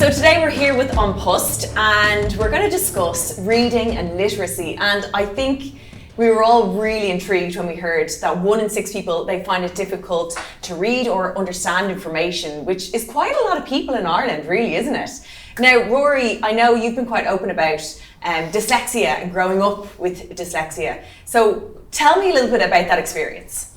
So today we're here with Unpust and we're going to discuss reading and literacy, and I think we were all really intrigued when we heard that 1 in 6 people, they find it difficult to read or understand information, which is quite a lot of people in Ireland, really, isn't it? Now, Rory, I know you've been quite open about dyslexia and growing up with dyslexia. So tell me a little bit about that experience.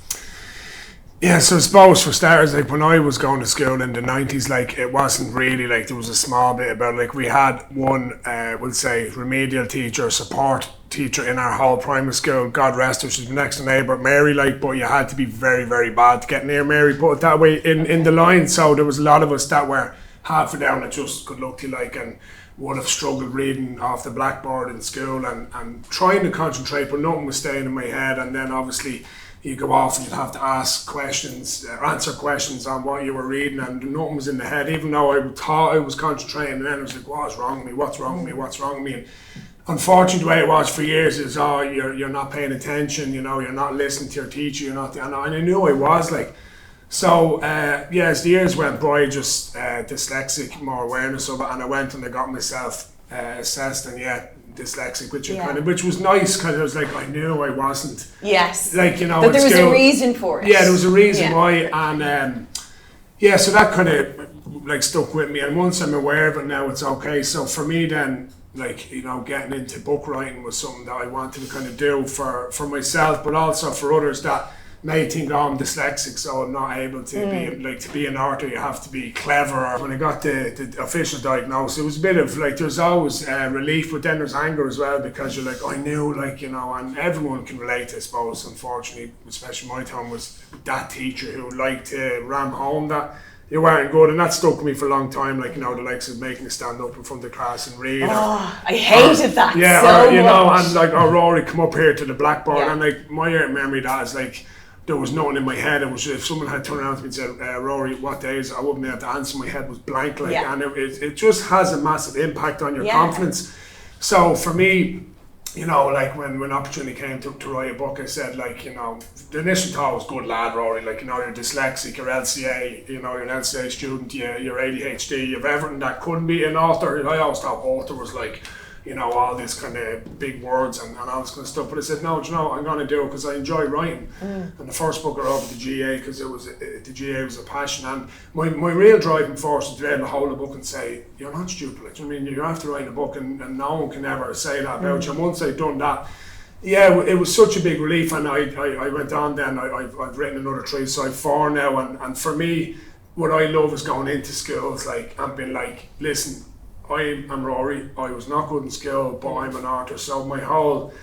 Yeah, so I suppose for starters, like when I was going to school in the 90s, like it wasn't really like there was a small bit about like we had one, we'll say remedial teacher, support teacher in our whole primary school. God rest her, she's the next door neighbour, Mary, like, but you had to be very, very bad to get near Mary, put it that way, in the line. So there was a lot of us that were half a down that just good luck to you, like, and would have struggled reading off the blackboard in school and trying to concentrate, but nothing was staying in my head. And then obviously you go off and you'd have to ask questions, answer questions on what you were reading, and nothing was in the head, even though I thought I was concentrating. And then I was like, what's wrong with me, what's wrong with me, what's wrong with me? And unfortunately the way it was for years is, oh, you're not paying attention, you know, you're not listening to your teacher, you're not, and I knew I was, like. So yeah, as the years went by, just dyslexic, more awareness of it, and I went and I got myself assessed, and yeah, dyslexic, which was nice, because I was like, I knew I wasn't. Yes. Like, you know, but there was a reason for it. Yeah, there was a reason why, and yeah, so that kind of like stuck with me. And once I'm aware of it now, it's okay. So for me then, like, you know, getting into book writing was something that I wanted to kind of do for myself, but also for others that may think, oh, I'm dyslexic, so I'm not able to be, like, to be an author, you have to be clever. When I got the official diagnosis, it was a bit of, like, there's always relief, but then there's anger as well, because you're like, I knew, like, you know, and everyone can relate, I suppose, unfortunately, especially my time, was that teacher who liked to ram home that you weren't good, and that stuck with me for a long time, like, you know, the likes of making a stand up in front of the class and read. Oh, I hated that yeah, so or, you much. know, and like, oh, Rory, come up here to the blackboard, Yeah. and like, my memory of that is like, there was nothing in my head. It was, if someone had turned around to me and said, Rory, what day is it? I wouldn't be able to answer. My head was blank, like, and it just has a massive impact on your confidence. So for me, you know, like when opportunity came to write a book, I said, like, you know, the initial thought was, good lad, Rory, like, you know, you're dyslexic, you're LCA, you know, you're an LCA student, you're ADHD, you've everything that couldn't be an author. I always thought author was like, you know, all this kind of big words and all this kind of stuff. But I said, no, do you know, I'm going to do it because I enjoy writing. And the first book I wrote with the GA, because the GA was a passion. And my real driving force was to be able to hold a book and say, you're not stupid. Like, I mean, you're after writing a book, and no one can ever say that about you. And once I'd done that, yeah, it was such a big relief. And I went on then, I've written another 3, so I've 4 now. And for me, what I love is going into schools, like, and being like, listen, I'm Rory, I was not good in school, but I'm an author. So my whole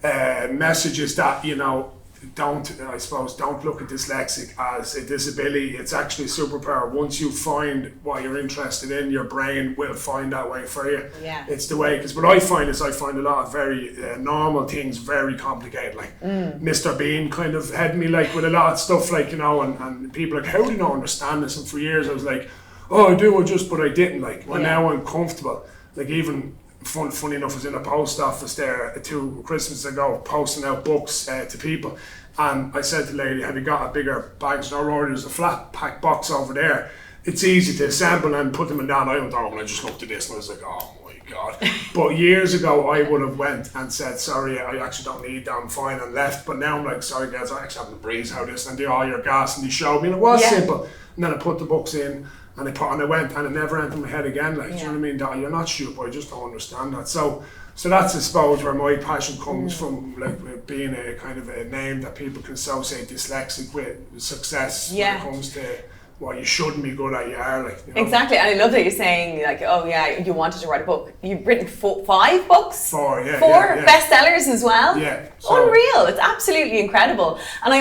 message is that, you know, don't look at dyslexic as a disability. It's actually a superpower. Once you find what you're interested in, your brain will find that way for you. Yeah. It's the way, because what I find is I find a lot of very normal things very complicated, like Mr. Bean kind of had me, like, with a lot of stuff, like, you know, and people are like, how do you not understand this? And for years I was like, oh, I do, but I didn't, like. Well, now I'm comfortable. Like, even funny enough, I was in a post office there 2 Christmases ago, posting out books to people, and I said to the lady, have you got a bigger bag? No, Rory, there's a flat pack box over there. It's easy to assemble and put them in that. I don't know, and I just looked at this and I was like, oh my God. But years ago, I would have went and said, sorry, I actually don't need that, I'm fine, and left. But now I'm like, sorry guys, I actually haven't breezed how this, and they all your gas, and they showed me, and it was simple. And then I put the books in, and I went, and it never entered my head again, like, do you know what I mean? That you're not stupid, I just don't understand that. So that's, I suppose, where my passion comes from, like, being a kind of a name that people can associate dyslexic with success when it comes to what you shouldn't be good at, you are, like, you know? Exactly, and I love that you're saying, like, oh yeah, you wanted to write a book. You've written 5 books? 4, yeah. 4 bestsellers as well? Yeah. So. Unreal, it's absolutely incredible. And I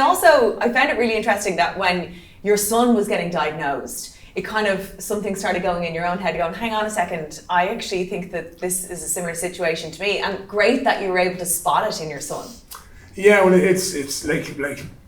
found it really interesting that when your son was getting diagnosed, it kind of, something started going in your own head going, hang on a second, I actually think that this is a similar situation to me. And great that you were able to spot it in your son. Yeah, well, it's like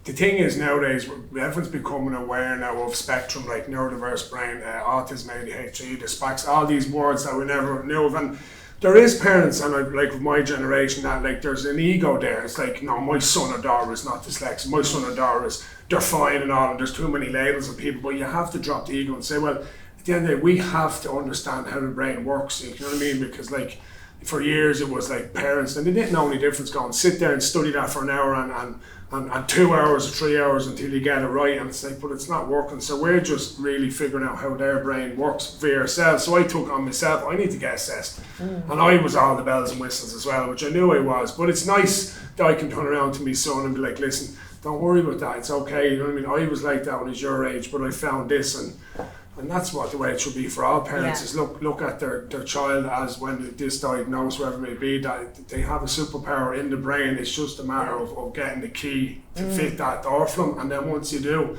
the thing is, nowadays everyone's becoming aware now of spectrum, like neurodiverse brain, autism, ADHD, dyspraxia, all these words that we never knew of. And there is parents, and like with my generation, that, like, there's an ego there. It's like, no, my son or daughter is not dyslexic, my son or daughter is, they're fine and all, and there's too many labels of people. But you have to drop the ego and say, well, at the end of the day, we have to understand how the brain works, you know what I mean? Because like, for years it was like parents, and they didn't know any difference, going sit there and study that for an hour and 2 hours or 3 hours until you get it right, and it's like, but it's not working. So we're just really figuring out how their brain works for ourselves. So I took on myself, I need to get assessed. And I was all the bells and whistles as well, which I knew I was, but it's nice that I can turn around to my son and be like, listen, don't worry about that, it's okay, you know what I mean? I was like that when I was your age, but I found this, and that's what the way it should be for all parents, is look at their child as, when this diagnosed, whatever it may be, that they have a superpower in the brain. It's just a matter of getting the key to fit that door for them, and then once you do,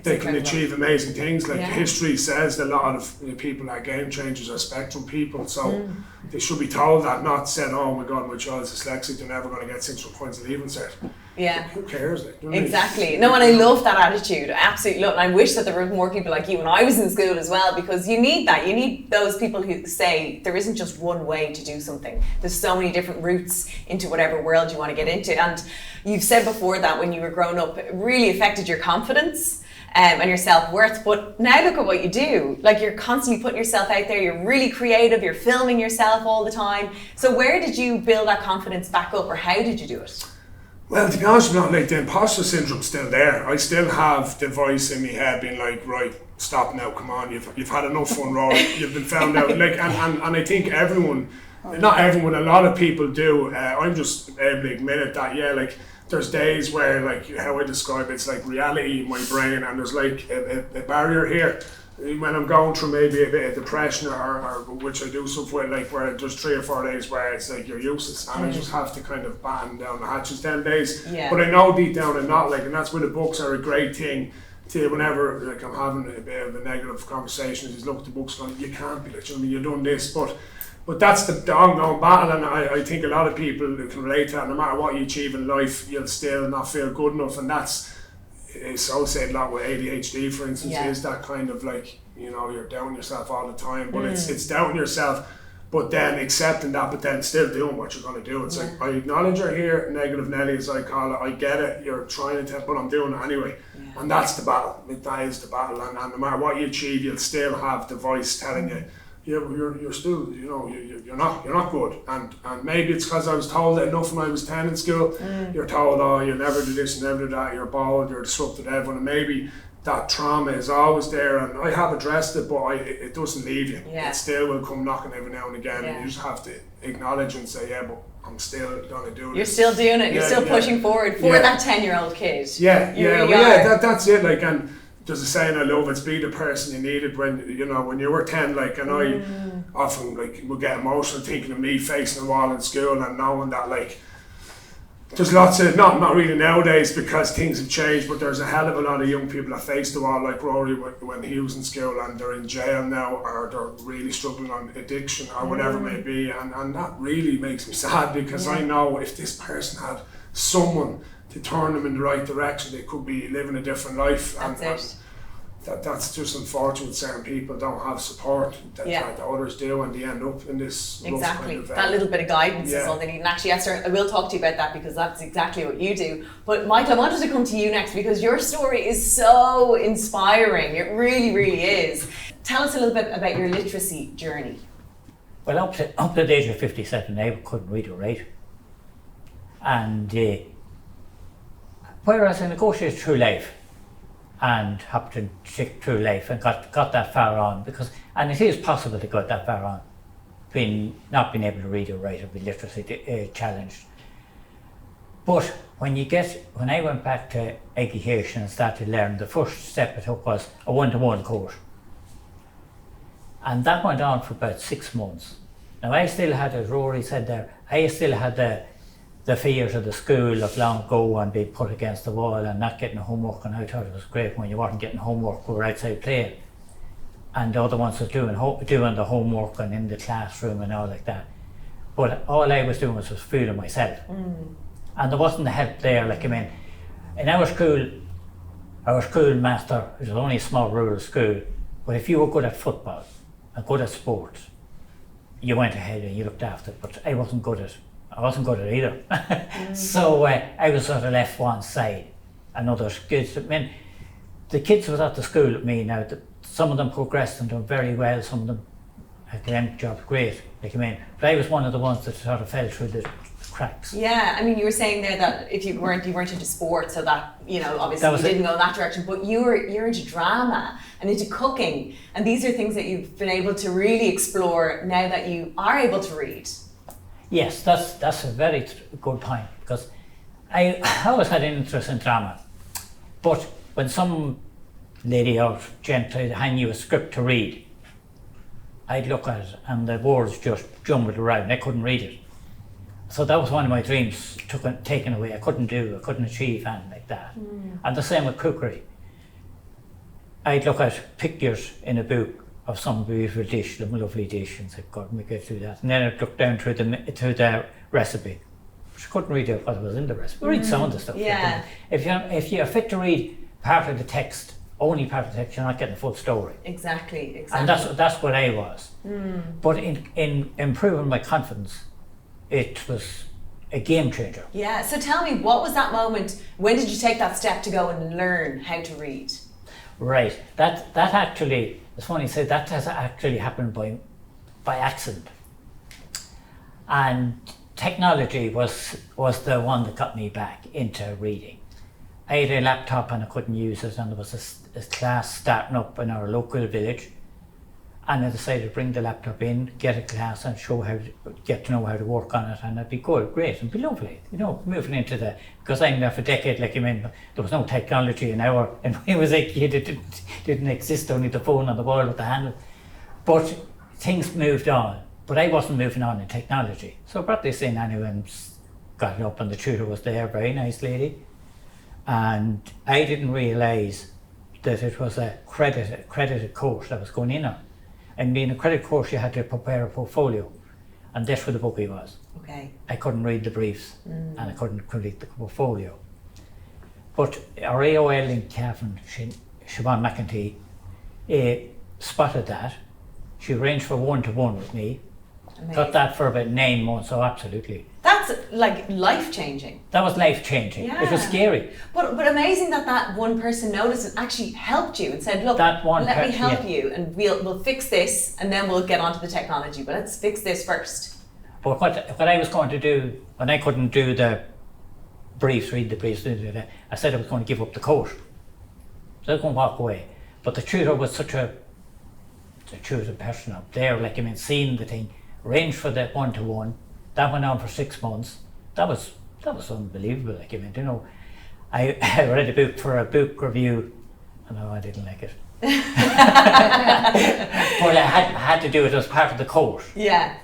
they can achieve amazing things. Like history says, that a lot of people are game changers, are spectrum people, so they should be told that, not said, oh my god, my child's dyslexic, they're never going to get 600 points at Leaving Cert. Yeah. Who cares? Like, you know exactly. No, and I love that attitude. I absolutely love it. And I wish that there were more people like you when I was in school as well, because you need that. You need those people who say there isn't just one way to do something. There's so many different routes into whatever world you want to get into. And you've said before that when you were growing up, it really affected your confidence and your self-worth. But now look at what you do. Like, you're constantly putting yourself out there. You're really creative. You're filming yourself all the time. So where did you build that confidence back up, or how did you do it? Well, to be honest with you, like, the imposter syndrome's still there. I still have the voice in my head being like, right, stop now, come on, you've had enough fun, Rory, you've been found out. Like, and I think everyone, not everyone, a lot of people do. I'm just able to admit it that, yeah, like, there's days where, like, how I describe it's like reality in my brain, and there's like a barrier here. When I'm going through maybe a bit of depression, or which I do stuff with, like, where there's 3 or 4 days where it's like you're useless, and I just have to kind of batten down the hatches 10 days. But I know deep down I'm not, like, and that's where the books are a great thing to, whenever like I'm having a bit of a negative conversation, is look at the books going, you can't be like, you know, you've done this, but that's the ongoing battle, and I think a lot of people can relate to that. No matter what you achieve in life, you'll still not feel good enough, and that's associated a lot with ADHD, for instance, is that kind of like, you know, you're doubting yourself all the time, but it's doubting yourself, but then accepting that, but then still doing what you're going to do. It's like, I acknowledge you're here, negative Nelly as I call it, I get it, you're trying to, but I'm doing it anyway. And that's the battle. That is the battle, and no matter what you achieve, you'll still have the voice telling you, yeah, but you're still, you know, you're not good, and maybe it's because I was told it enough when I was 10 in school. You're told, oh, you'll never do this, and never do that, you're bold, you're disrupted everyone, and maybe that trauma is always there, and I have addressed it, but it doesn't leave you. It still will come knocking every now and again, and you just have to acknowledge and say, yeah, but I'm still going to do it. You're still doing it. You're still pushing forward for that 10-year-old kid. That's it. Like, and there's a saying I love, it's be the person you needed when you were 10, like, and I often, like, would get emotional thinking of me facing the wall in school and knowing that, like, there's lots of, not really nowadays because things have changed, but there's a hell of a lot of young people that face the wall, like Rory when he was in school, and they're in jail now, or they're really struggling on addiction or whatever it may be, and that really makes me sad, because I know if this person had someone to turn them in the right direction, they could be living a different life. That's just unfortunate. Certain people don't have support that others do, and they end up in this exactly kind of, that little bit of guidance is all they need. And actually, Esther, I will talk to you about that, because that's exactly what you do. But Michael, I wanted to come to you next, because your story is so inspiring. It really, really is. Tell us a little bit about your literacy journey. Well, up to the age of 57, I couldn't read or write, and whereas I negotiated through life and happened to stick through life and got that far on, and it is possible to get that far on, not being able to read or write or be literacy challenged. But when I went back to education and started learning, the first step I took was a one-to-one course. And that went on for about 6 months. Now I still had, as Rory said there, I still had the fears of the school of long ago and being put against the wall and not getting homework, and I thought it was great when you weren't getting homework, we were outside playing, and the other ones was doing the homework and in the classroom and all like that. But all I was doing was fooling myself, and there wasn't the help there. Like, I mean, in our school master, it was only a small rural school, but if you were good at football and good at sports, you went ahead and you looked after it. But I wasn't good at it either. So I was sort of left one side, and other kids. I mean, the kids was at the school with me now, some of them progressed and done very well, some of them academic jobs, great, like I mean, but I was one of the ones that sort of fell through the cracks. Yeah, I mean, you were saying there that if you weren't into sports, so that, you know, obviously you didn't go in that direction, but you're into drama and into cooking, and these are things that you've been able to really explore now that you are able to read. Yes, that's a very good point, because I always had an interest in drama, but when some lady or gent tried to hand you a script to read, I'd look at it and the words just jumbled around. I couldn't read it. So that was one of my dreams taken away. I couldn't achieve anything like that. And the same with cookery. I'd look at pictures in a book of some beautiful dish, some lovely dish, and say, God, we could do that. And then I'd look down through the recipe. I couldn't read what was in the recipe. Read some of the stuff. Yeah. If you're fit to read part of the text, only part of the text, you're not getting the full story. Exactly. And that's what I was. But in improving my confidence, it was a game changer. Yeah, so tell me, what was that moment? When did you take that step to go and learn how to read? Right, that actually, it's funny you say, that has actually happened by accident. And technology was the one that got me back into reading. I had a laptop and I couldn't use it, and there was a class starting up in our local village, and I decided to bring the laptop in, get a class and get to know how to work on it, and it'd be good, great, and be lovely, you know, moving into because I'm there for a decade, like, I mean, there was no technology in when I was a kid, it didn't exist, only the phone on the wall with the handle, but things moved on, but I wasn't moving on in technology. So I brought this in anyway and got it up, and the tutor was there, very nice lady, and I didn't realise that it was a credited course that was going in on. And being a credit course, you had to prepare a portfolio, and that's where the bookie was. Okay. I couldn't read the briefs, and I couldn't complete the portfolio. But our AOL in Cavan, Siobhan McEntee, spotted that. She arranged for one-to-one with me. Amazing. Got that for about 9 months, so absolutely. That's like life-changing. That was life-changing. Yeah. It was scary. But amazing that one person noticed and actually helped you and said, look, let me help you, and we'll fix this, and then we'll get onto the technology, but let's fix this first. But what I was going to do, when I couldn't do the briefs, read the briefs, I said I was going to give up the course. So I was going to walk away. But the tutor was such a chosen person up there, like, I mean, seeing the thing, arranged for the one-to-one. That went on for 6 months. That was unbelievable. Like, I mean, you know, I read a book for a book review, and I didn't like it. But I had to do it as part of the course. Yeah.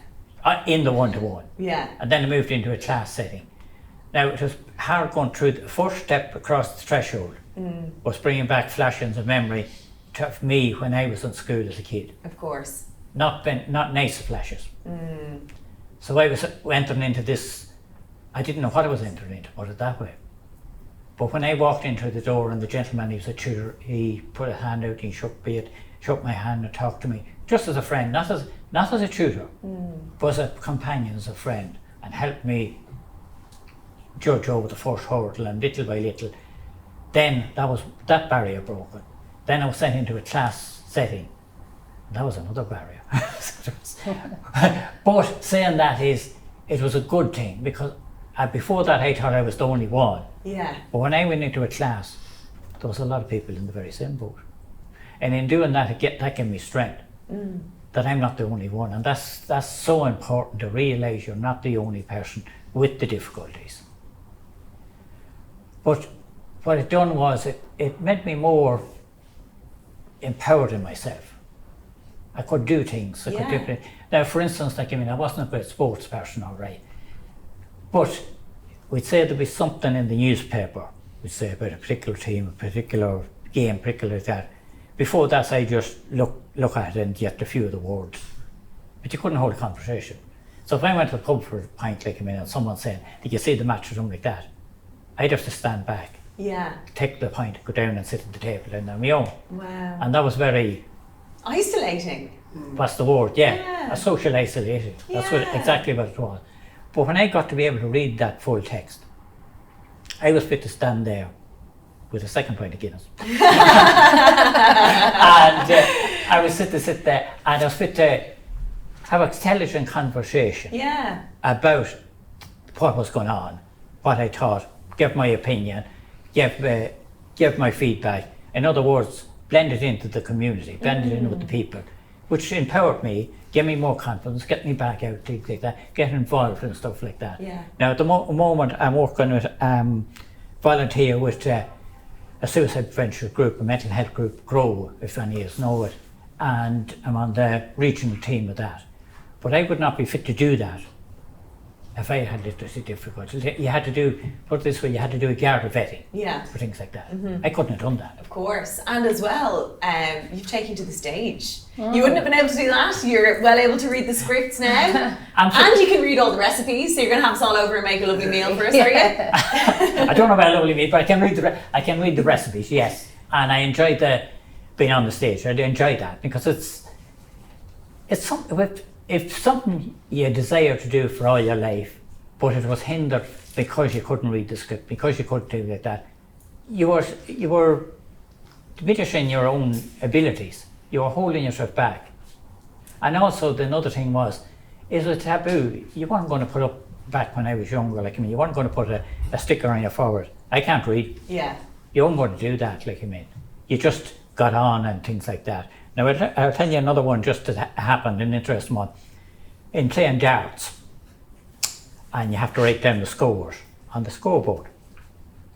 In the one-to-one. Yeah. And then I moved into a class setting. Now, it was hard going through. The first step across the threshold was bringing back flashings of memory to me when I was in school as a kid. Of course. Not nice flashes. So I was entering into this, I didn't know what I was entering into, put it that way. But when I walked into the door and the gentleman, he was a tutor, he put a hand out, he shook my hand and talked to me, just as a friend, not as a tutor, but as a companion, as a friend, and helped me judge over the first hurdle, and little by little, then that barrier broken. Then I was sent into a class setting. That was another barrier. But saying that it was a good thing, because before that I thought I was the only one. Yeah. But when I went into a class, there was a lot of people in the very same boat. And in doing that, that gave me strength. That I'm not the only one. And that's so important, to realise you're not the only person with the difficulties. But what it done was, it made me more empowered in myself. I could do things. I could do things. Now, for instance, like, I mean, I wasn't a great sports person, all right. But we'd say there'd be something in the newspaper. We'd say about a particular team, a particular game, particular that. Before that, I just look at it and get a few of the words. But you couldn't hold a conversation. So if I went to the pub for a pint, like, I mean, and someone saying, did you see the match or something like that? I'd have to stand back. Yeah. Take the pint, go down and sit at the table and on my own. Wow. And that was very... isolating. What's the word? Yeah. A social isolation. That's exactly what it was. But when I got to be able to read that full text, I was fit to stand there with a second pint of Guinness. And I was sit there and I was fit to have intelligent conversation about what was going on, what I thought, give my opinion, give my feedback. In other words, blend it into the community, blend it in with the people, which empowered me, gave me more confidence, get me back out, things like that, get involved and stuff like that. Yeah. Now at the moment I'm working with, volunteer with a suicide prevention group, a mental health group, GROW, if any of you know it, and I'm on the regional team of that. But I would not be fit to do that if I had literacy difficulties. You had to do, put it this way, you had to do a Garda vetting for things like that. I couldn't have done that. Of course, and as well, you've taken to the stage. You wouldn't have been able to do that. You're well able to read the scripts now, and you can read all the recipes. So you're going to have us all over and make a lovely meal for us, are you? I don't know about a lovely meal, but I can read the recipes, yes. And I enjoyed being on the stage. I enjoyed that because it's something. If something you desire to do for all your life, but it was hindered because you couldn't read the script, because you couldn't do like that, you were diminishing your own abilities. You were holding yourself back. And also another thing is a taboo. You weren't going to put up, back when I was younger, you weren't going to put a sticker on your forehead. I can't read. Yeah. You weren't going to do that, You just got on and things like that. Now I'll tell you another one just that happened, an interesting one. In playing darts, and you have to write down the scores on the scoreboard.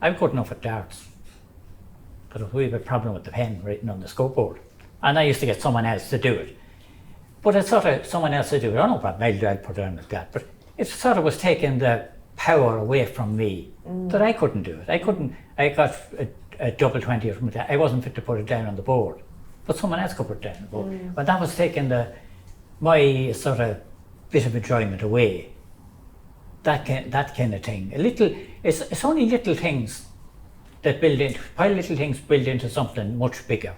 I'm good enough at darts, but we have a problem with the pen written on the scoreboard. And I used to get someone else to do it. But it's sort of someone else to do it. I don't know what I'd put down like that, but it sort of was taking the power away from me that I couldn't do it. I got a double 20 or something like that. I wasn't fit to put it down on the board. But someone else could put it down on the board. But that was taking my sort of bit of enjoyment away. That kind of thing. It's only little things that build into, while little things build into something much bigger.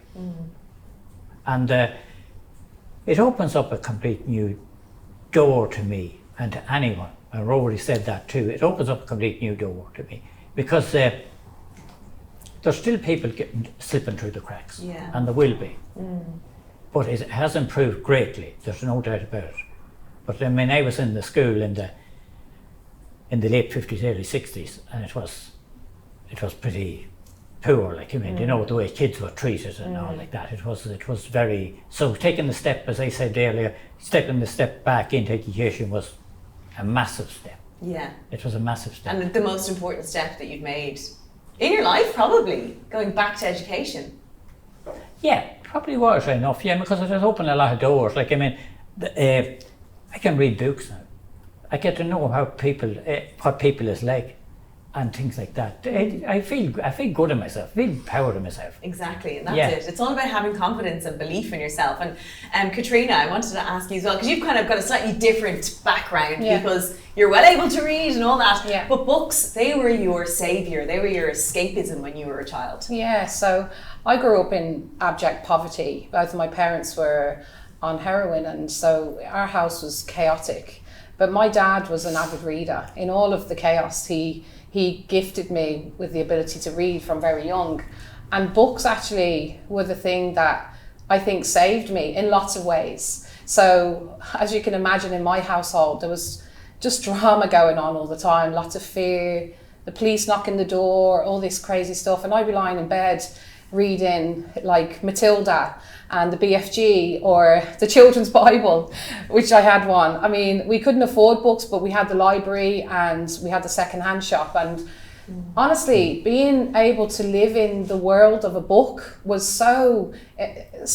And it opens up a complete new door to me and to anyone. And Rory said that too. It opens up a complete new door to me because there's still people slipping through the cracks, and there will be. But it has improved greatly. There's no doubt about it. But I mean, I was in the school in the late 50s, early 60s, and it was pretty poor. You know, the way kids were treated and all like that. It was very, so taking the step, as I said earlier, taking the step back into education was a massive step. Yeah. It was a massive step. And the most important step that you've made in your life, probably, going back to education. Yeah, probably was enough, because it has opened a lot of doors. I can read books now. I get to know how people, what people is like, and things like that. I feel good in myself, I feel proud of myself. Exactly, and that's it. It's all about having confidence and belief in yourself. And Katriona, I wanted to ask you as well, because you've kind of got a slightly different background, because you're well able to read and all that, but books, they were your saviour, they were your escapism when you were a child. Yeah, so I grew up in abject poverty. Both of my parents were on heroin, and so our house was chaotic. But my dad was an avid reader. In all of the chaos, he gifted me with the ability to read from very young. And books actually were the thing that I think saved me in lots of ways. So as you can imagine, in my household, there was just drama going on all the time, lots of fear, the police knocking the door, all this crazy stuff. And I'd be lying in bed reading like Matilda and the BFG or the Children's Bible, which I had one. I mean, we couldn't afford books, but we had the library and we had the second-hand shop. And honestly, being able to live in the world of a book was so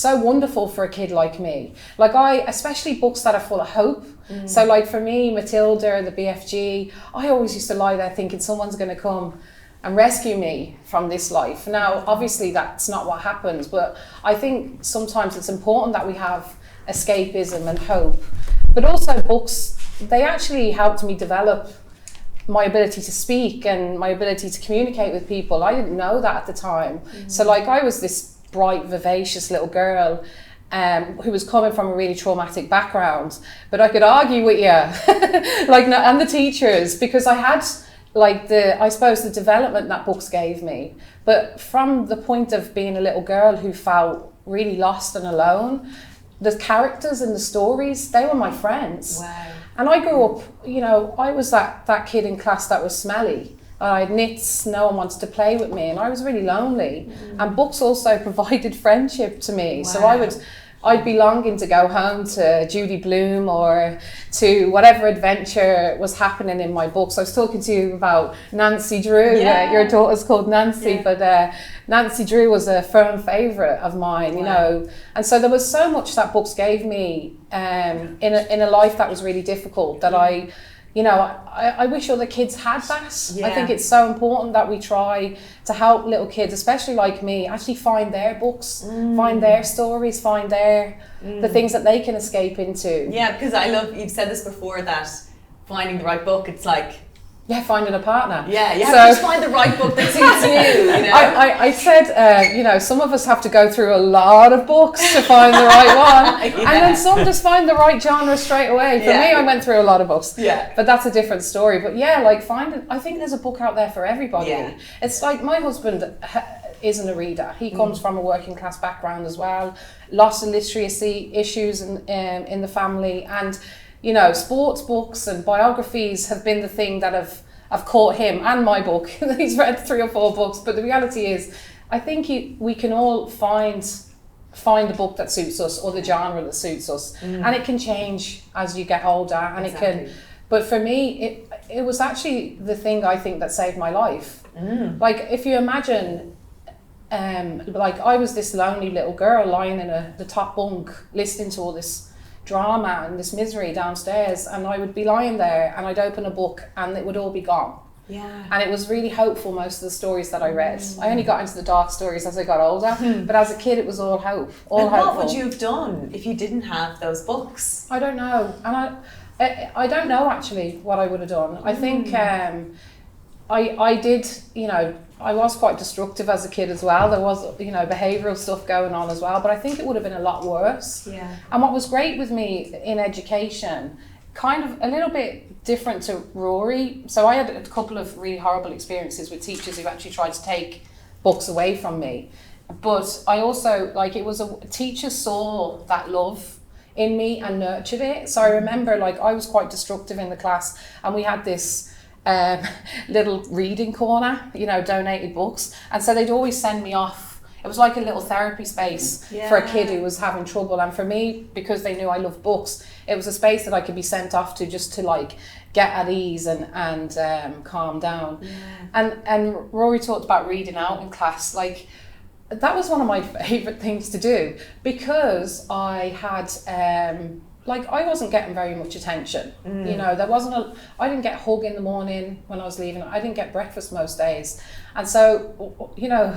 wonderful for a kid like me. Especially books that are full of hope. So like for me, Matilda, the BFG, I always used to lie there thinking someone's going to come and rescue me from this life. Now, obviously that's not what happens, but I think sometimes it's important that we have escapism and hope. But also books, they actually helped me develop my ability to speak and my ability to communicate with people. I didn't know that at the time. So I was this bright, vivacious little girl who was coming from a really traumatic background, but I could argue with you, and the teachers, because I had I suppose the development that books gave me. But from the point of being a little girl who felt really lost and alone. The characters in the stories, they were my friends. Wow. And I grew up, you know, I was that kid in class that was smelly. I had nits, no one wanted to play with me, and I was really lonely. And books also provided friendship to me. Wow. So I'd be longing to go home to Judy Blume or to whatever adventure was happening in my books. I was talking to you about Nancy Drew. Your daughter's called Nancy, but Nancy Drew was a firm favourite of mine, you know. And so there was so much that books gave me in a life that was really difficult that I wish other kids had that. I think it's so important that we try to help little kids, especially like me, actually find their books, find their stories, find the things that they can escape into. Yeah, because you've said this before, that finding the right book, it's like... finding a partner. Yeah, you have to just find the right book that suits you, you know? I said, some of us have to go through a lot of books to find the right one. And then some just find the right genre straight away. For me, I went through a lot of books. Yeah. But that's a different story. But I think there's a book out there for everybody. Yeah. It's like my husband isn't a reader. He comes from a working class background as well. Lots of literacy issues in the family. And sports books and biographies have been the thing that have caught him, and my book. He's read 3 or 4 books, but the reality is, I think we can all find a book that suits us, or the genre that suits us, and it can change as you get older, and it can. But for me, it was actually the thing I think that saved my life. Like, if you imagine, I was this lonely little girl lying in the top bunk, listening to all this drama and this misery downstairs, and I would be lying there and I'd open a book and it would all be gone. And it was really hopeful, most of the stories that I read. I only got into the dark stories as I got older, but as a kid it was all hope, all hopeful. What would you have done if you didn't have those books? I don't know, and I don't know actually what I would have done. I think I did, I was quite destructive as a kid as well. There was, behavioural stuff going on as well, but I think it would have been a lot worse. And what was great with me in education, kind of a little bit different to Rory. So I had a couple of really horrible experiences with teachers who actually tried to take books away from me. But I also, teachers saw that love in me and nurtured it. So I remember, I was quite destructive in the class, and we had this little reading corner, donated books, and so they'd always send me off. It was like a little therapy space for a kid who was having trouble, and for me, because they knew I loved books, it was a space that I could be sent off to just to get at ease and calm down. And Rory talked about reading out in class. That was one of my favourite things to do, because I had I wasn't getting very much attention. There wasn't I didn't get a hug in the morning when I was leaving. I didn't get breakfast most days. And so,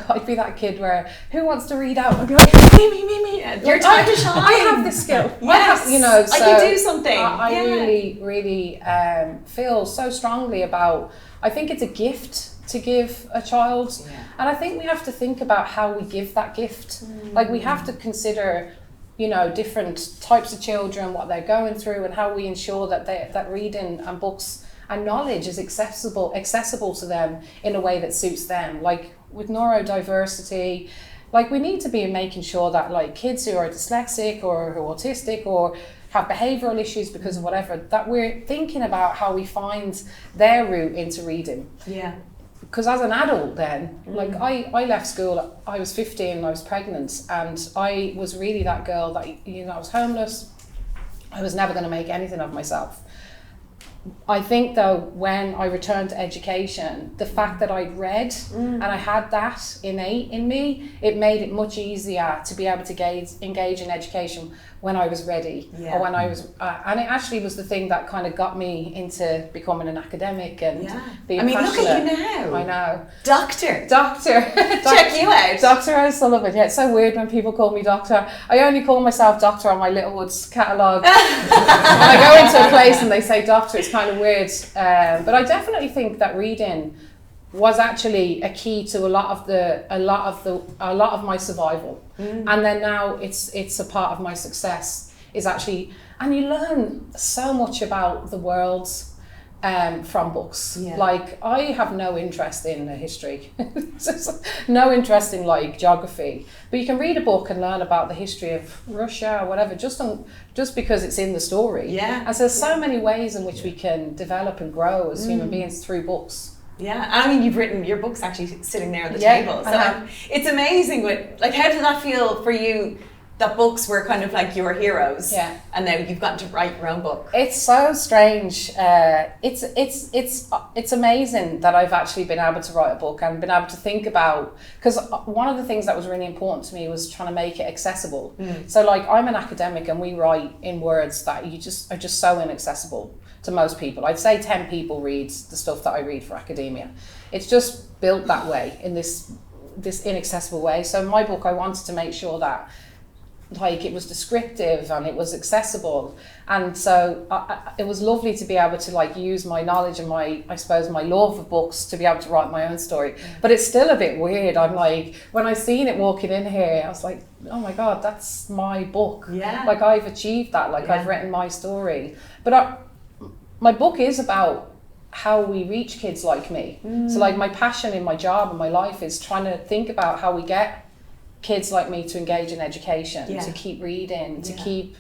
I'd be that kid where, who wants to read out? I'd be like, me. Your time to shine. I have this skill. Yes. I can do something. I really, really feel so strongly about, I think it's a gift to give a child. And I think we have to think about how we give that gift. We have to consider different types of children, what they're going through, and how we ensure that reading and books and knowledge is accessible to them in a way that suits them. With neurodiversity, we need to be making sure that kids who are dyslexic or who are autistic or have behavioural issues because of whatever, that we're thinking about how we find their route into reading. Because as an adult then, I left school, I was 15 and I was pregnant, and I was really that girl that, I was homeless. I was never going to make anything of myself. I think though, when I returned to education, the fact that I'd read and I had that innate in me, it made it much easier to be able to engage in education when I was ready, or when I was, and it actually was the thing that kind of got me into becoming an academic and being passionate. Look at you now. I know. Doctor. Check you out. Dr. O'Sullivan. Yeah, it's so weird when people call me doctor. I only call myself doctor on my Littlewoods catalogue. When I go into a place and they say doctor, it's kind of weird. But I definitely think that reading was actually a key to a lot of my survival, and then now it's a part of my success. Is actually, and you learn so much about the world from books. Yeah. Like, I have no interest in history, no interest in like geography, but you can read a book and learn about the history of Russia or whatever just because it's in the story. Yeah. And so there's so many ways in which we can develop and grow as human beings through books. Yeah, I mean, you've written your book's actually sitting there on the Yeah, table, so uh-huh. it's amazing. Like, how did that feel for you? That books were kind of like your heroes, Yeah. and now you've gotten to write your own book. It's so strange. It's amazing that I've actually been able to write a book and been able to think about, because one of the things that was really important to me was trying to make it accessible. So like, I'm an academic and we write in words that are just so inaccessible to most people. I'd say 10 people read the stuff that I read for academia. It's just built that way, in this inaccessible way. So my book, I wanted to make sure that like it was descriptive and it was accessible, and so it was lovely to be able to like use my knowledge and my love of books to be able to write my own story. But it's still a bit weird. I'm like, when I seen it walking in here, I was like, oh my god, that's my book. Yeah. Like, I've achieved that. Like, I've written my story. But my book is about how we reach kids like me. So like, my passion in my job and my life is trying to think about how we get kids like me to engage in education, to keep reading, to keep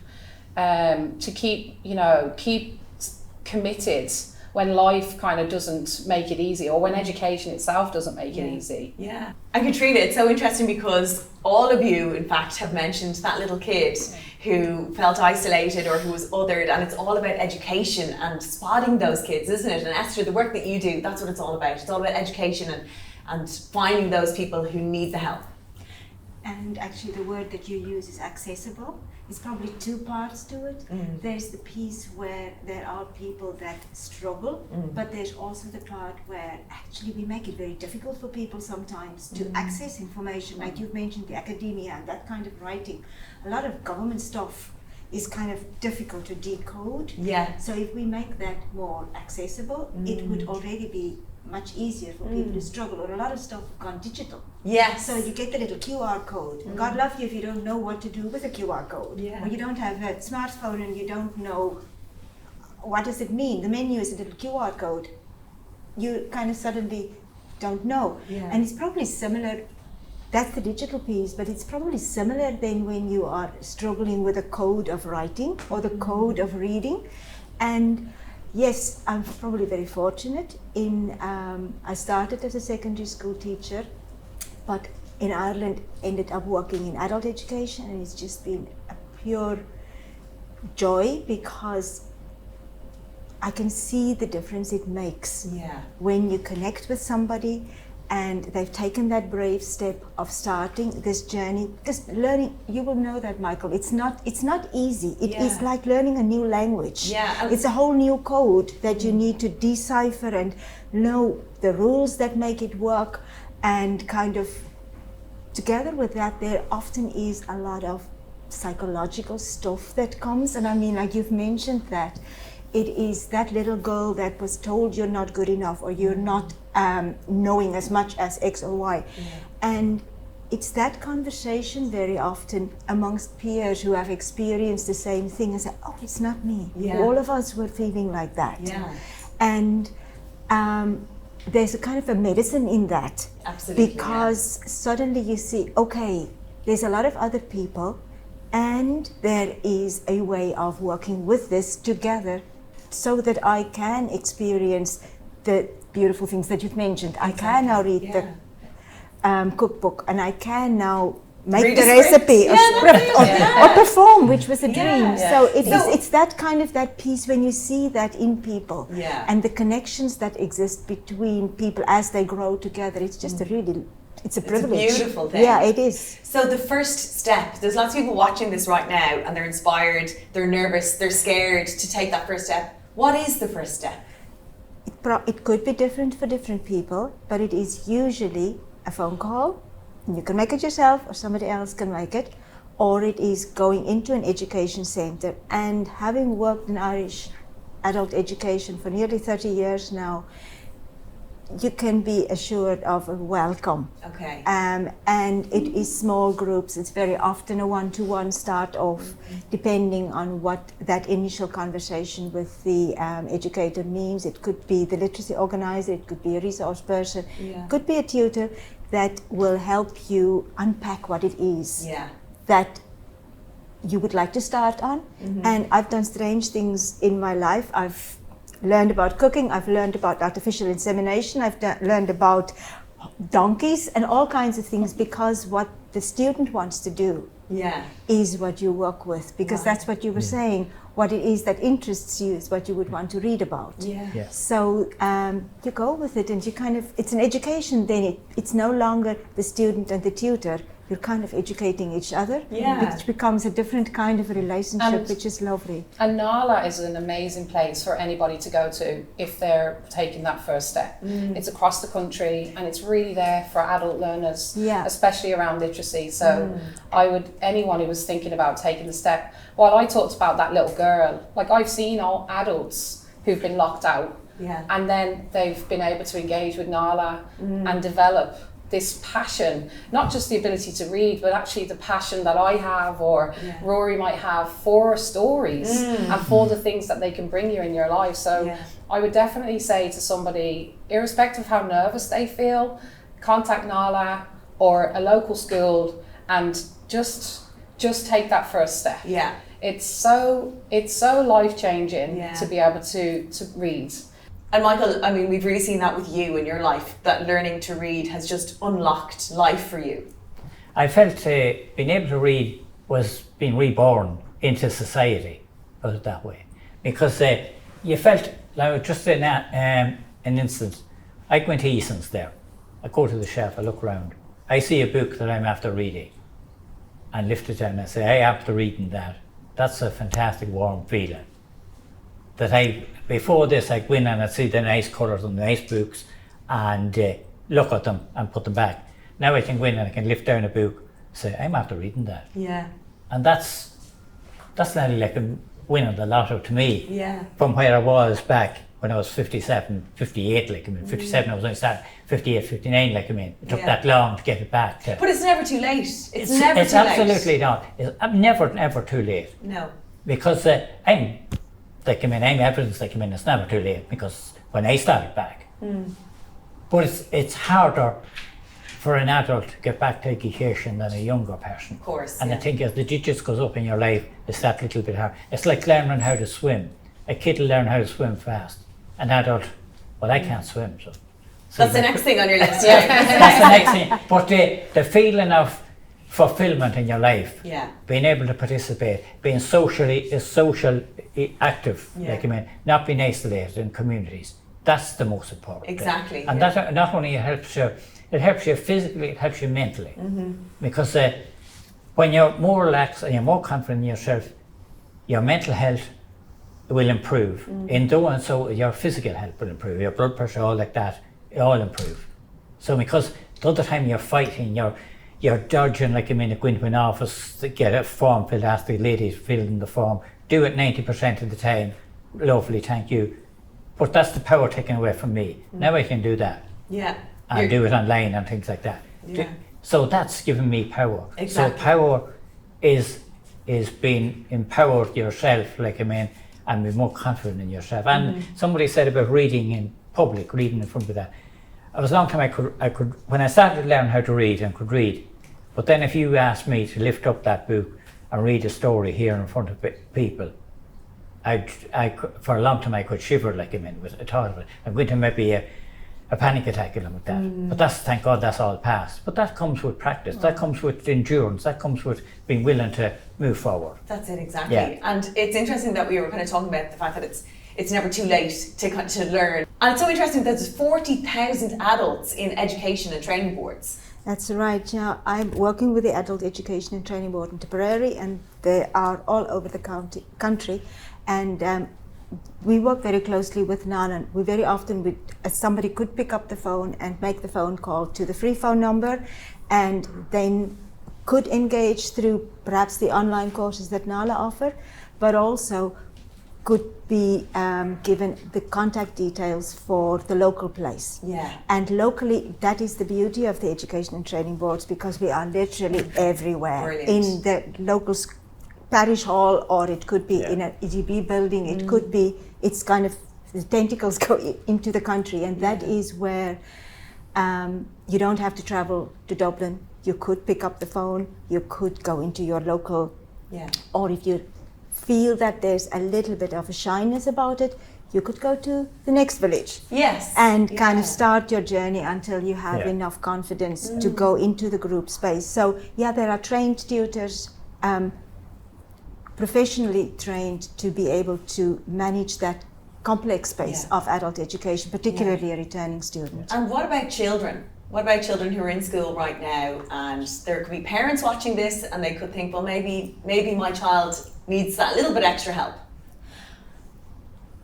committed when life kind of doesn't make it easy, or when education itself doesn't make it easy. Yeah. And Katriona, it's so interesting because all of you, in fact, have mentioned that little kid who felt isolated or who was othered, and it's all about education and spotting those kids, isn't it? And Esther, the work that you do, that's what it's all about. It's all about education and finding those people who need the help. And actually the word that you use is accessible. It's probably two parts to it. There's the piece where there are people that struggle, but there's also the part where actually we make it very difficult for people sometimes to access information. Like you've mentioned, the academia and that kind of writing. A lot of government stuff is kind of difficult to decode. Yeah. So if we make that more accessible, it would already be much easier for people to struggle, or a lot of stuff gone digital. Yes. So you get the little QR code. God love you if you don't know what to do with a QR code. Yeah. Or you don't have a smartphone and you don't know what does it mean. The menu is a little QR code. You kind of suddenly don't know. Yeah. And it's probably similar, that's the digital piece, but it's probably similar then when you are struggling with a code of writing or the code of reading. And yes, I'm probably very fortunate in, I started as a secondary school teacher, but in Ireland ended up working in adult education, and it's just been a pure joy because I can see the difference it makes when you connect with somebody and they've taken that brave step of starting this journey. Because learning, you will know that, Michael, it's not easy. It is like learning a new language. It's a whole new code that you need to decipher and know the rules that make it work, and kind of together with that there often is a lot of psychological stuff that comes. And I mean, like you've mentioned, that it is that little girl that was told you're not good enough, or you're not knowing as much as X or Y. And it's that conversation very often amongst peers who have experienced the same thing and say, oh, it's not me. All of us were feeling like that. And there's a kind of a medicine in that. Absolutely. Because suddenly you see, okay, there's a lot of other people, and there is a way of working with this together so that I can experience the beautiful things that you've mentioned. I can now read the cookbook, and I can now make the recipe or script or perform, which was a dream. So it's that kind of that piece when you see that in people and the connections that exist between people as they grow together. It's just a really, it's a privilege. It's a beautiful thing. Yeah, it is. So the first step, there's lots of people watching this right now and they're inspired, they're nervous, they're scared to take that first step. What is the first step? It could be different for different people, but it is usually a phone call. You can make it yourself, or somebody else can make it, or it is going into an education centre. And having worked in Irish adult education for nearly 30 years now, you can be assured of a welcome. Okay. And it is small groups. It's very often a one-to-one start off, depending on what that initial conversation with the educator means. It could be the literacy organizer, it could be a resource person, it could be a tutor that will help you unpack what it is that you would like to start on. And I've done strange things in my life. I've learned about cooking, I've learned about artificial insemination, I've learned about donkeys and all kinds of things, because what the student wants to do is what you work with, because that's what you were saying, what it is that interests you is what you would want to read about. So you go with it, and you kind of, it's an education then, it's no longer the student and the tutor, you're kind of educating each other, which becomes a different kind of a relationship, which is lovely. And NALA is an amazing place for anybody to go to if they're taking that first step. It's across the country, and it's really there for adult learners, especially around literacy. So I would, anyone who was thinking about taking the step, while I talked about that little girl, like I've seen all adults who've been locked out, and then they've been able to engage with NALA and develop this passion, not just the ability to read, but actually the passion that I have, or Rory might have, for stories and for the things that they can bring you in your life. So I would definitely say to somebody, irrespective of how nervous they feel, contact NALA or a local school and just take that first step. It's so life-changing to be able to read. And Michael, I mean, we've really seen that with you in your life, that learning to read has just unlocked life for you. I felt being able to read was being reborn into society, put it that way. Because you felt, like just in an instance, I go into Eason's there, I go to the shelf, I look around, I see a book that I'm after reading, and lift it down and I say, I after reading that. That's a fantastic warm feeling. That before this, I'd go in and I'd see the nice colours and the nice books and look at them and put them back. Now I can go in and I can lift down a book and say, I'm after reading that. And that's nearly like winning the lotto to me. From where I was back when I was 57, 58, like I mean, 57 I was only starting, 58, 59, like I mean. It took that long to get it back. But it's never too late. It's never too late. It's absolutely not. It's never too late. No. Because I'm evidence that it's never too late, because when I started back. But it's harder for an adult to get back to education than a younger person. Of course. And I think as the digits goes up in your life, it's that little bit hard. It's like learning how to swim. A kid will learn how to swim fast. An adult, well, I can't swim, so that's the next thing on your list. That's the next thing. But the feeling of fulfillment in your life, being able to participate, being socially active, not being isolated in communities, that's the most important thing. And that not only helps you physically, it helps you mentally. Because when you're more relaxed and you're more confident in yourself, your mental health will improve. In doing so, your physical health will improve, your blood pressure, all like that, it all improve. So because the other time you're fighting, you're dodging, like going into an office to get a form filled, ask the lady to fill in the form, do it 90% of the time, lovely, thank you. But that's the power taken away from me. Now I can do that. And do it online and things like that. So that's given me power. So power is being empowered yourself, and be more confident in yourself. And somebody said about reading in public, reading in front of that. It was a long time I could, when I started to learn how to read and could read, but then if you asked me to lift up that book and read a story here in front of people, for a long time I could shiver with a thought of it. I'm going to maybe a panic attack with that. But thank God that's all passed. But that comes with practice, that comes with endurance, that comes with being willing to move forward. That's it, exactly. And it's interesting that we were kind of talking about the fact that it's never too late to learn. And it's so interesting that there's 40,000 adults in education and training boards. That's right. Now, I'm working with the Adult Education and Training Board in Tipperary, and they are all over the country. And we work very closely with NALA. We very often, somebody could pick up the phone and make the phone call to the free phone number, and then could engage through perhaps the online courses that NALA offer, but also could be given the contact details for the local place. Yeah. And locally, that is the beauty of the education and training boards, because we are literally everywhere. Brilliant. In the local parish hall, or it could be in an ETB building, it could be, it's kind of, the tentacles go into the country, and that is where you don't have to travel to Dublin. You could pick up the phone, you could go into your local, or if you feel that there's a little bit of a shyness about it, you could go to the next village. Yes. And kind of start your journey until you have enough confidence to go into the group space. So there are trained tutors, professionally trained to be able to manage that complex space of adult education, particularly a returning student. And what about children? What about children who are in school right now, and there could be parents watching this and they could think, well, maybe my child needs that little bit extra help?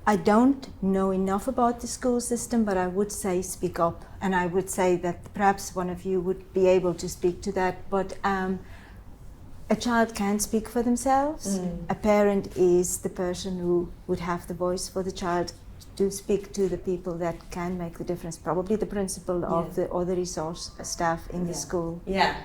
I don't know enough about the school system, but I would say speak up, and I would say that perhaps one of you would be able to speak to that. But a child can speak for themselves. A parent is the person who would have the voice for the child to speak to the people that can make the difference, probably the principal of the other resource staff in the school. Yeah.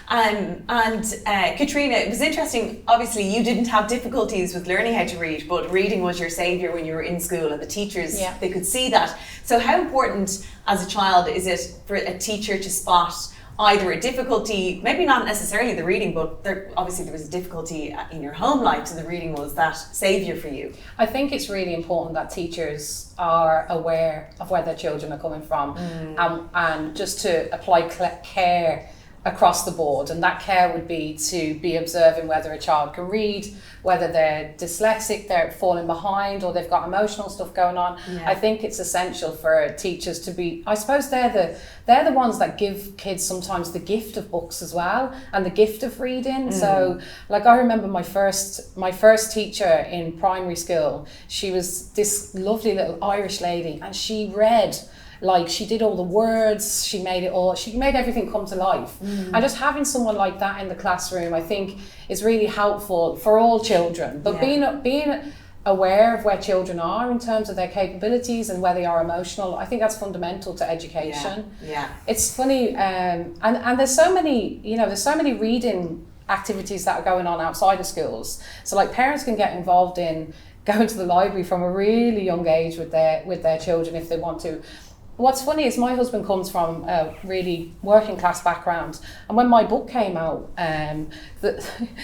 And Katriona, it was interesting, obviously you didn't have difficulties with learning how to read, but reading was your saviour when you were in school, and the teachers, they could see that. So how important as a child is it for a teacher to spot either a difficulty, maybe not necessarily the reading, but obviously there was a difficulty in your home life, so the reading was that saviour for you? I think it's really important that teachers are aware of where their children are coming from, and just to apply care across the board, and that care would be to be observing whether a child can read, whether they're dyslexic, they're falling behind, or they've got emotional stuff going on. I think it's essential for teachers to be, I suppose they're the ones that give kids sometimes the gift of books as well, and the gift of reading. So like I remember my first teacher in primary school, she was this lovely little Irish lady, and she read, like she did all the words, she made everything come to life. And just having someone like that in the classroom, I think, is really helpful for all children. But being aware of where children are in terms of their capabilities and where they are emotional, I think that's fundamental to education. It's funny, and there's so many, there's so many reading activities that are going on outside of schools. So like parents can get involved in going to the library from a really young age with their children if they want to. What's funny is my husband comes from a really working class background, and when my book came out,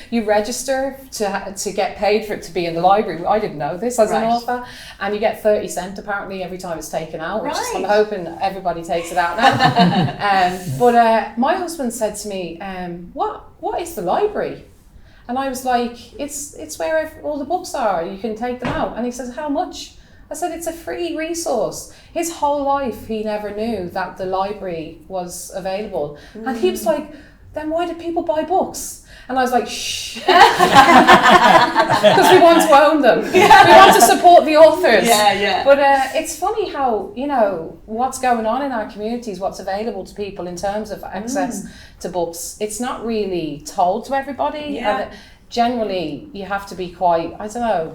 you register to get paid for it to be in the library. I didn't know this as an author, and you get 30 cents apparently every time it's taken out, which is, I'm hoping everybody takes it out now. But my husband said to me, what is the library? And I was like, it's where all the books are, you can take them out. And he says, how much? I said, it's a free resource. His whole life, he never knew that the library was available. And he was like, then why do people buy books? And I was like, shh. Because we want to own them. We want to support the authors. But it's funny how, what's going on in our communities, what's available to people in terms of access to books. It's not really told to everybody. And generally, you have to be quite,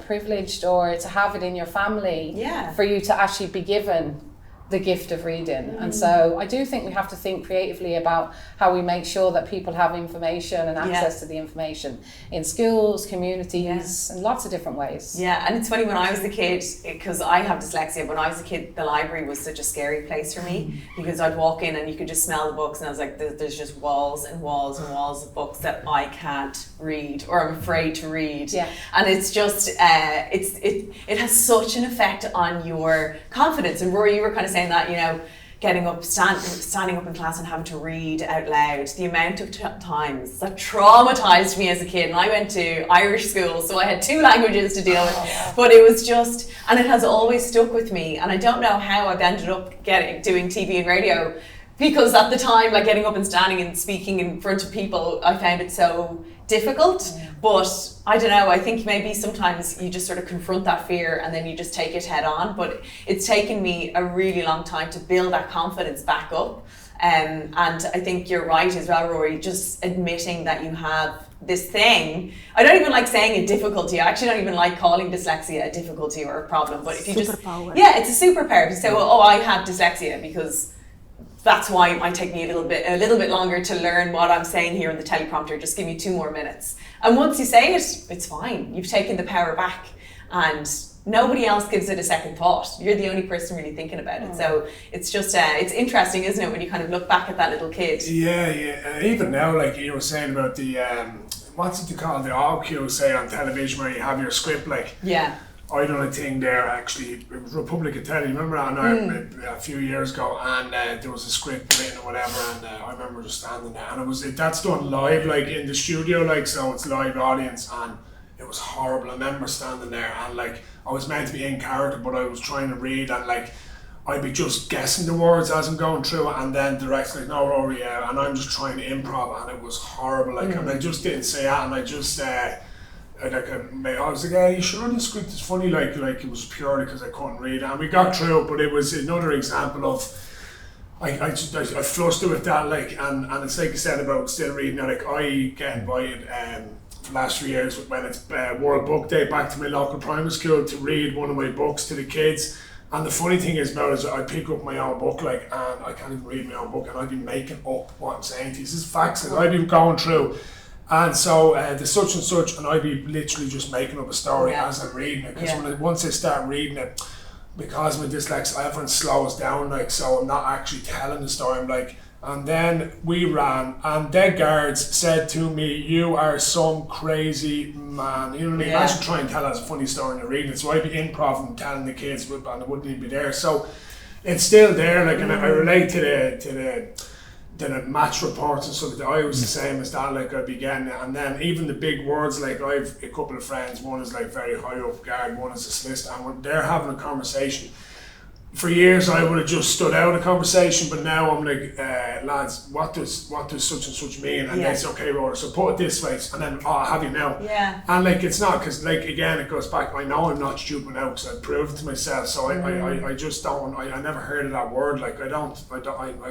privileged, or to have it in your family for you to actually be given the gift of reading. And so I do think we have to think creatively about how we make sure that people have information and access to the information in schools, communities, and lots of different ways. And it's funny, when I was a kid, because I have dyslexia, when I was a kid, the library was such a scary place for me, because I'd walk in and you could just smell the books, and I was like, there's just walls and walls and walls of books that I can't read, or I'm afraid to read. And it's just it has such an effect on your confidence. And Rory, you were kind of saying that, getting up, standing up in class and having to read out loud, the amount of times that traumatized me as a kid. And I went to Irish school, so I had 2 languages to deal with, but it was just, and it has always stuck with me. And I don't know how I've ended up doing TV and radio, because at the time, like getting up and standing and speaking in front of people, I found it so difficult. But I don't know, I think maybe sometimes you just sort of confront that fear and then you just take it head on. But it's taken me a really long time to build that confidence back up. And I think you're right as well, Rory, just admitting that you have this thing. I don't even like saying a difficulty. I actually don't even like calling dyslexia a difficulty or a problem. But if you Superpower. it's a superpower to say, well, oh, I have dyslexia because that's why it might take me a little bit longer to learn what I'm saying here in the teleprompter. Just give me 2 more minutes. And once you say it, it's fine. You've taken the power back, and nobody else gives it a second thought. You're the only person really thinking about it. So it's just, it's interesting, isn't it, when you kind of look back at that little kid? Yeah. Even now, like you were saying about the, what's it called, the all cue, say, on television where you have your script, like. Yeah. I done a thing there actually, it was Republic of Telly, remember that a few years ago, and there was a script written or whatever, and I remember just standing there, and that's done live, like in the studio, like, so it's live audience, and it was horrible. I remember standing there, and like, I was meant to be in character, but I was trying to read, and like, I'd be just guessing the words as I'm going through it, and then the director's like, no, Rory, and I'm just trying to improv, and it was horrible, like, and I just didn't say that, and I just, I was like, yeah, you sure the script is funny? Like it was purely because I couldn't read it, and we got through it. But it was another example of I flustered with that, like, and it's like I said about still reading it. Like, I get invited for the last 3 years when it's World Book Day back to my local primary school to read one of my books to the kids. And the funny thing is about it is I pick up my own book, like, and I can't even read my own book, and I've been making up what I'm saying. This is facts that I've been going through. And so the such and such, and I'd be literally just making up a story as I'm reading it. Because once I start reading it, because of my dyslexia, everyone slows down, like, so I'm not actually telling the story. I'm like, and then we ran, and dead guards said to me, you are some crazy man. You know what I mean? Imagine trying to tell us a funny story and you're reading it. So I'd be improv and telling the kids, and it wouldn't even be there. So it's still there, like, and I relate to the match reports and stuff. I was the same as that, like, I'd be getting it, and then even the big words, like, I've a couple of friends, one is like very high up guard, one is a solicitor, and when they're having a conversation, for years I would have just stood out a conversation, but now I'm like, lads, what does such and such mean? And they say, okay, Rory, so put it this way, and then, oh, I have you now. Yeah. And like, it's not, because like, again, it goes back, I know I'm not stupid now because I've proved it to myself, so I just don't, I never heard of that word, like, I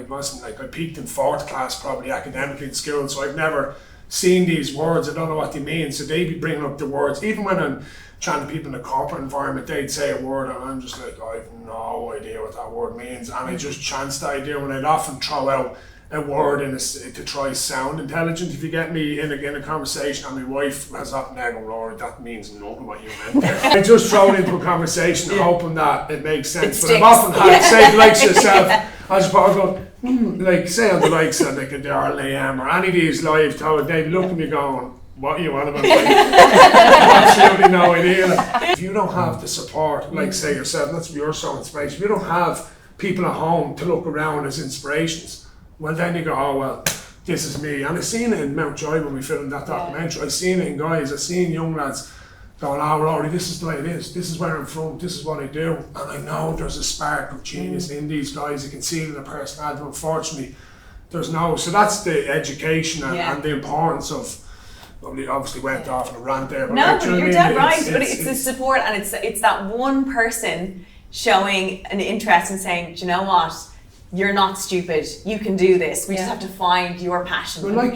wasn't, like, I peaked in 4th class probably academically in school, so I've never seen these words, I don't know what they mean, so they'd be bringing up the words, even when I'm chatting to people in the corporate environment, they'd say a word and I'm just like, I have no idea what that word means, and I just chance the idea, and I'd often throw out a word to try sound intelligent, if you get me, in a conversation, and my wife has often there going, Rory, that means nothing what you meant there. I just throw it into a conversation hoping that it makes sense, but I've often had, say the likes of yourself, I just go, like, say on the likes of like the RLAM or any of these live towers, they'd look at me going, what are you on about? Absolutely no idea. If you don't have the support, like say yourself, that's your sole inspiration, if you don't have people at home to look around as inspirations, well then you go, oh well, this is me. And I've seen it in Mountjoy when we filmed that documentary, I've seen it in guys, I've seen young lads going, oh Rory, this is the way it is, this is where I'm from, this is what I do. And I know there's a spark of genius in these guys, you can see it in their personality, but unfortunately there's no, so that's the education and the importance of, obviously went off on a rant there. But no, but you're dead right. But it's the support, and it's that one person showing an interest and saying, do you know what? You're not stupid. You can do this. We just have to find your passion. Well, like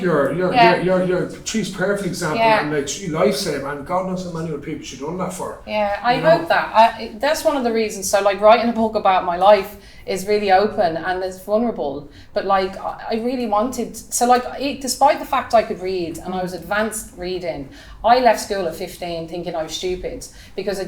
she's perfect example, and like she lifesaver, and God knows how many other people she's done that for. Yeah, I hope that. That's one of the reasons. So, like, writing a book about my life is really open and it's vulnerable, but like I really wanted, so like despite the fact I could read and I was advanced reading, I left school at 15 thinking I was stupid because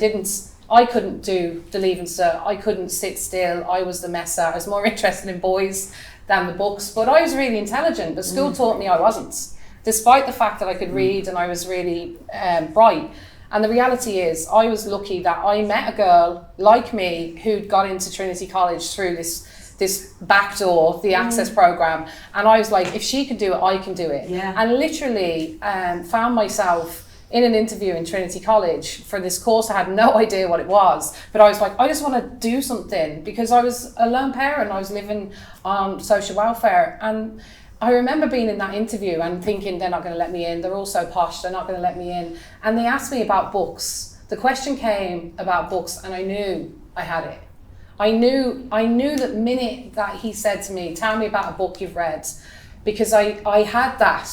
I couldn't do the Leaving Cert, I couldn't sit still, I was the messer, I was more interested in boys than the books, but I was really intelligent, but school taught me I wasn't, despite the fact that I could read and I was really bright. And the reality is, I was lucky that I met a girl like me who'd got into Trinity College through this back door, the Access program. And I was like, if she can do it, I can do it. Yeah. And literally found myself in an interview in Trinity College for this course. I had no idea what it was, but I was like, I just want to do something because I was a lone parent. I was living on social welfare. And I remember being in that interview and thinking, they're not going to let me in. They're all so posh, they're not going to let me in. And they asked me about books. The question came about books and I knew I had it. I knew the minute that he said to me, tell me about a book you've read, because I had that.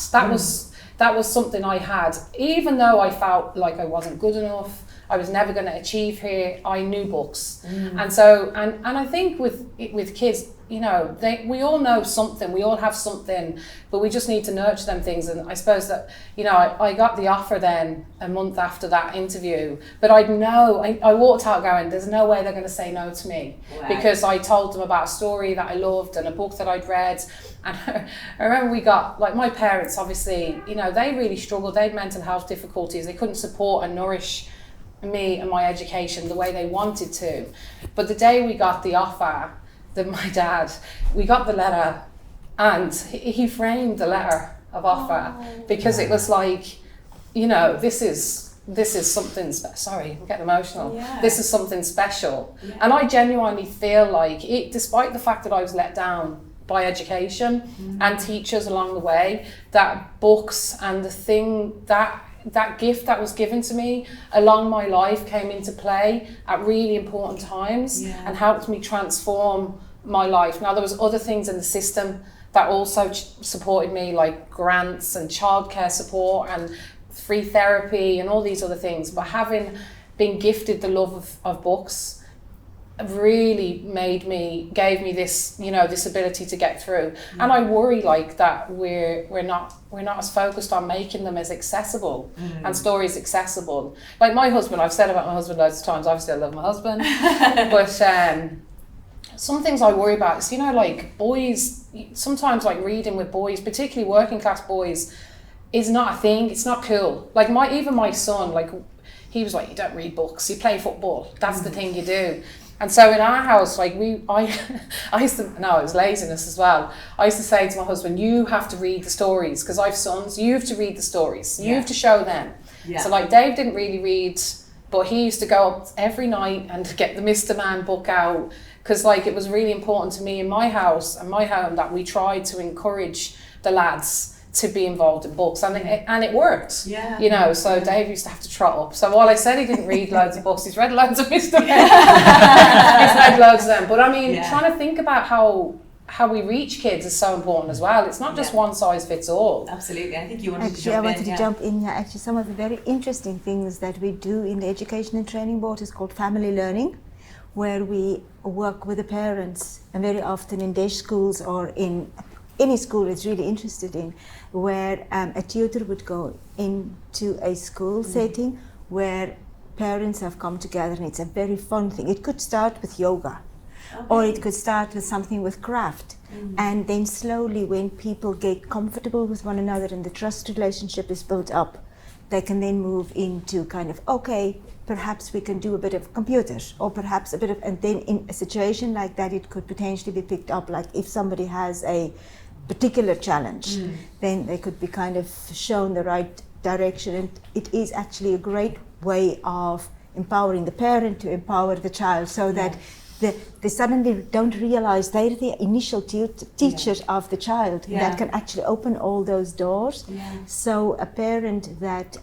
That was something I had. Even though I felt like I wasn't good enough, I was never going to achieve here, I knew books. And so, and I think with kids, you know, we all know something, we all have something, but we just need to nurture them things. And I suppose that, you know, I got the offer then a month after that interview, but I walked out going, there's no way they're going to say no to me. Wow. Because I told them about a story that I loved and a book that I'd read. And I remember we got, like, my parents, obviously, you know, they really struggled. They had mental health difficulties. They couldn't support and nourish me and my education the way they wanted to. But the day we got the offer, my dad, we got the letter, and he framed the letter of offer because it was like, you know, this is something sorry, I'm getting emotional. Yeah. This is something special. Yeah. And I genuinely feel like it, despite the fact that I was let down by education and teachers along the way, that books and the thing that gift that was given to me along my life came into play at really important times and helped me transform my life. Now, there was other things in the system that also supported me, like grants and childcare support and free therapy and all these other things, but having been gifted the love of books really gave me this, you know, this ability to get through. And I worry like that we're not as focused on making them as accessible and stories accessible. Like my husband, I've said about my husband loads of times, obviously I love my husband, but some things I worry about is, you know, like boys, sometimes like reading with boys, particularly working class boys, is not a thing. It's not cool. Like even my son, like he was like, you don't read books, you play football. That's the thing you do. And so in our house, like I used to, no, it was laziness as well. I used to say to my husband, you have to read the stories, because I have sons, you have to read the stories. You have to show them. Yeah. So like Dave didn't really read, but he used to go up every night and get the Mr. Man book out, because like it was really important to me in my house and my home that we tried to encourage the lads to be involved in books, and it worked. Yeah. You know, so Dave used to have to trot up. So while I said he didn't read loads of books, he's read loads of Mr. Men. He's read loads of them. But I mean, trying to think about how we reach kids is so important as well. It's not just one size fits all. Absolutely. I think you wanted to jump in. I wanted to jump in here. Actually, some of the very interesting things that we do in the Education and Training Board is called family learning, where we work with the parents, and very often in day schools or in any school is really interested in, where a tutor would go into a school setting where parents have come together, and it's a very fun thing. It could start with yoga, or it could start with something with craft, and then slowly, when people get comfortable with one another and the trust relationship is built up, they can then move into kind of, okay, perhaps we can do a bit of computers, or perhaps a bit of, and then in a situation like that, it could potentially be picked up, like if somebody has a particular challenge, then they could be kind of shown the right direction. And it is actually a great way of empowering the parent to empower the child, so that they suddenly don't realize they're the initial teachers of the child that can actually open all those doors. So a parent that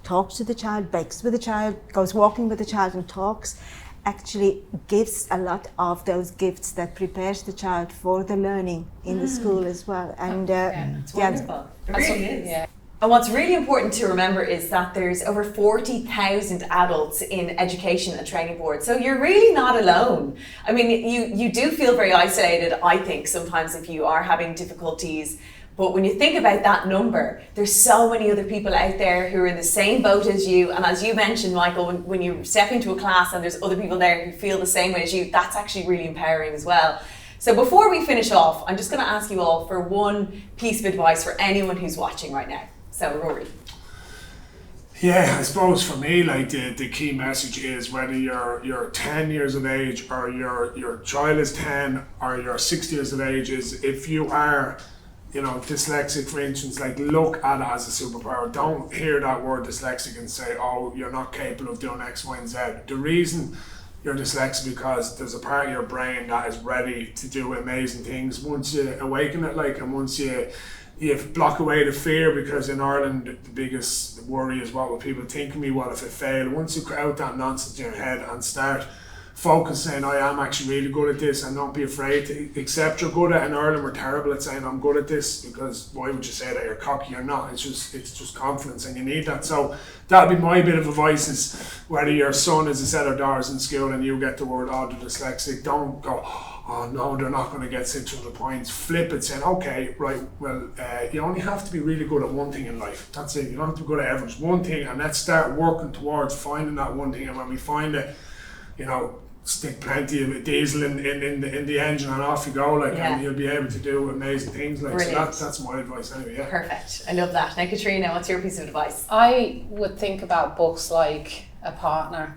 talks to the child, breaks with the child, goes walking with the child and talks, actually gives a lot of those gifts that prepares the child for the learning in the school as well. And it's wonderful. It really is. Yeah. And what's really important to remember is that there's over 40,000 adults in education and training boards. So you're really not alone. I mean, you do feel very isolated, I think, sometimes if you are having difficulties. But when you think about that number, there's so many other people out there who are in the same boat as you. And as you mentioned, Michael, when you step into a class and there's other people there who feel the same way as you, that's actually really empowering as well. So before we finish off, I'm just going to ask you all for one piece of advice for anyone who's watching right now. So, Rory. Yeah, I suppose for me, like the key message is, whether you're 10 years of age, or your child is 10, or you're 6 years of age, is if you are, you know, dyslexic, for instance, like, look at it as a superpower. Don't hear that word dyslexic and say, oh, you're not capable of doing X, Y, and Z. The reason you're dyslexic is because there's a part of your brain that is ready to do amazing things once you awaken it, like, and once you block away the fear. Because in Ireland, the biggest worry is, what will people think of me, what if I fail? Once you cut out that nonsense in your head and start focus, saying I am actually really good at this, and don't be afraid to accept you're good at it. In Ireland we're terrible at saying I'm good at this, because why would you say that you're cocky or not? It's just confidence, and you need that. So that'd be my bit of advice, is whether your son is a set of dollars in school and you get the word, oh, they're dyslexic, don't go, oh no, they're not going to get 600 points. Flip it, saying, okay, right, well, you only have to be really good at one thing in life. That's it. You don't have to be good at everything. One thing, and let's start working towards finding that one thing. And when we find it, you know, stick plenty of diesel in the engine and off you go, like, and you'll be able to do amazing things. Like, so that's my advice anyway. Yeah. Perfect. I love that. Now, Katriona, what's your piece of advice? I would think about books like a partner.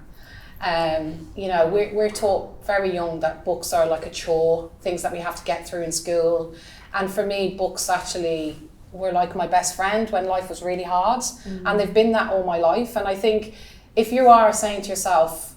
You know, we're taught very young that books are like a chore, things that we have to get through in school. And for me, books actually were like my best friend when life was really hard. And they've been that all my life. And I think if you are saying to yourself,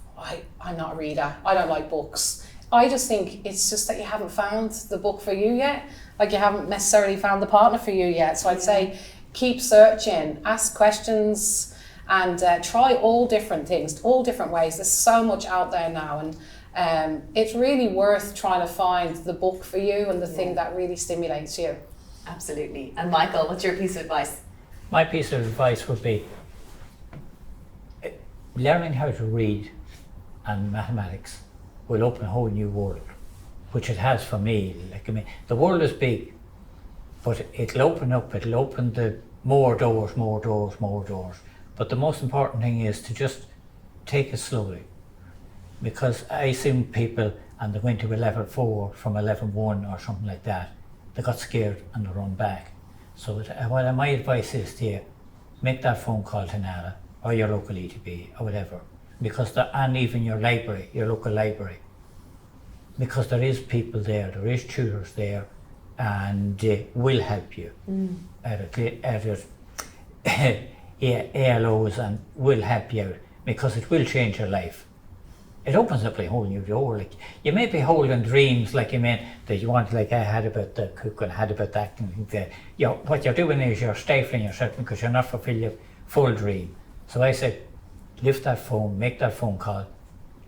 I'm not a reader, I don't like books, I just think it's just that you haven't found the book for you yet. Like, you haven't necessarily found the partner for you yet. So I'd say keep searching, ask questions, and try all different things, all different ways. There's so much out there now, and it's really worth trying to find the book for you and the thing that really stimulates you. Absolutely. And Michael, what's your piece of advice? My piece of advice would be learning how to read and mathematics will open a whole new world, which it has for me. Like, I mean, the world is big, but it'll open the more doors. But the most important thing is to just take it slowly, because I seen people and they went to a level 4 from a level 1 or something like that. They got scared and they run back. So my advice is to you, make that phone call to NALA or your local ETBI or whatever, because and even your library, your local library, because there is people there is tutors there, and will help you at ALOs, and will help you out, because it will change your life. It opens up a whole new door. Like, you may be holding dreams, like, you mean, that you want, like I had about the cook and had about that, and you know, what you're doing is you're stifling yourself because you're not fulfilling your full dream. So I said, lift that phone, make that phone call,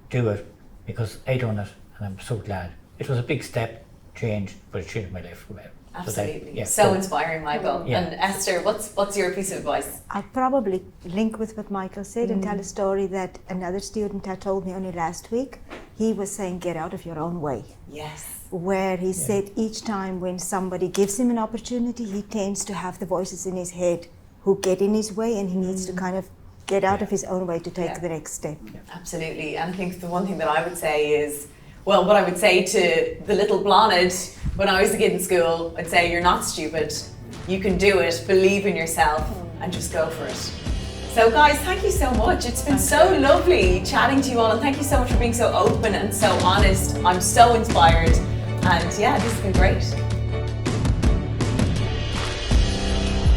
do it, because I done it and I'm so glad. It was a big step, change, but it changed my life for better. Absolutely. So inspiring, Michael. And Esther, what's your piece of advice? I'll probably link with what Michael said and tell a story that another student had told me only last week. He was saying, get out of your own way. Yes. Where he said each time when somebody gives him an opportunity, he tends to have the voices in his head who get in his way, and he needs to kind of get out of his own way to take the next step. Absolutely. And I think the one thing that I would say is, well, what I would say to the little Blathnaid when I was a kid in school, I'd say, you're not stupid, you can do it, believe in yourself, and just go for it. So guys, thank you so much. It's been so lovely chatting to you all, and thank you so much for being so open and so honest. I'm so inspired, and yeah, this has been great.